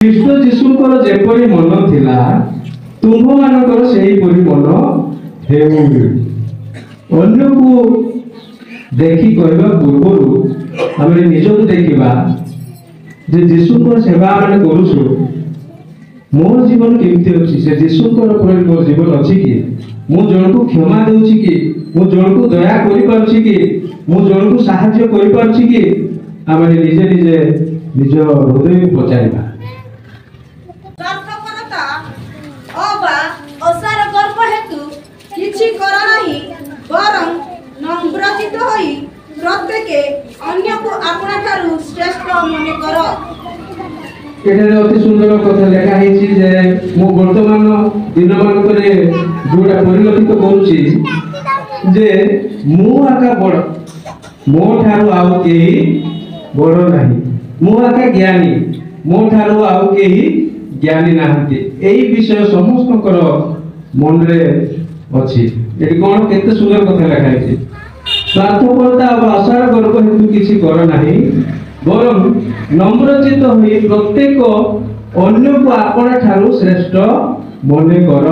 ଖ୍ରୀଷ୍ଟ ଯୀଶୁଙ୍କର ଯେପରି ମନ ଥିଲା ତୁମ୍ଭମାନଙ୍କର ସେହିପରି ମନ ହେଉ। ଅନ୍ୟକୁ ଦେଖି କହିବା ପୂର୍ବରୁ ଆମେ ନିଜକୁ ଦେଖିବା ଯେ ଯୀଶୁଙ୍କର ସେବା ଆମେ କରୁଛୁ, ମୋ ଜୀବନ କେମିତି ଅଛି, ସେ ଯୀଶୁଙ୍କର ପରି ମୋ ଜୀବନ ଅଛି କି, ମୁଁ ଜଣକୁ କ୍ଷମା ଦେଉଛି କି, ମୁଁ ଜଣକୁ ଦୟା କରିପାରୁଛି କି, ମୁଁ ଜଣକୁ ସାହାଯ୍ୟ କରିପାରୁଛି କି, ଆମେ ନିଜେ ନିଜେ ନିଜ ହୃଦୟ ପଚାରିବା। ସ୍ୱାର୍ଥପରତା ଅବା ଅସାର ଗର୍ବ ହେତୁ କିଛି କର ନାହିଁ, ବରଂ ନମ୍ରଚିତ ହୋଇ ପ୍ରତ୍ୟେକେ ଅନ୍ୟକୁ ଆପଣାଠାରୁ ଶ୍ରେଷ୍ଠ ମନେ କର। ଏଠାରେ ଅତି ସୁନ୍ଦର କଥା ଲେଖା ହେଇଛି ଯେ ମୁଁ ବର୍ତ୍ତମାନ ଦିନମାନଙ୍କରେ ଯୋଉଟା ପରିଲକ୍ଷିତ କରୁଛି ଯେ ମୁଁ ଆକା ବଡ଼, ମୋ ଠାରୁ ଆଉ କେହି ବଡ଼ ନାହିଁ, ମୁଁ ଆକା ଜ୍ଞାନୀ, ମୋ ଠାରୁ ଆଉ କେହି ଜ୍ଞାନୀ ନାହାନ୍ତି। ଏଇ ବିଷୟ ସମସ୍ତଙ୍କର ମନରେ ଅଛି। ଏଠି କଣ କେତେ ସୁନ୍ଦର କଥା ଲେଖା ହେଇଛି। ସ୍ୱାର୍ଥପରତା ବା ଅସାର ଗର୍ବ ହେତୁ କିଛି କର ନାହିଁ, ବରଂ ନମ୍ରଚିତ ହୋଇ ପ୍ରତ୍ୟେକ ଅନ୍ୟକୁ ଆପଣା ଠାରୁ ଶ୍ରେଷ୍ଠ ମନେ କର।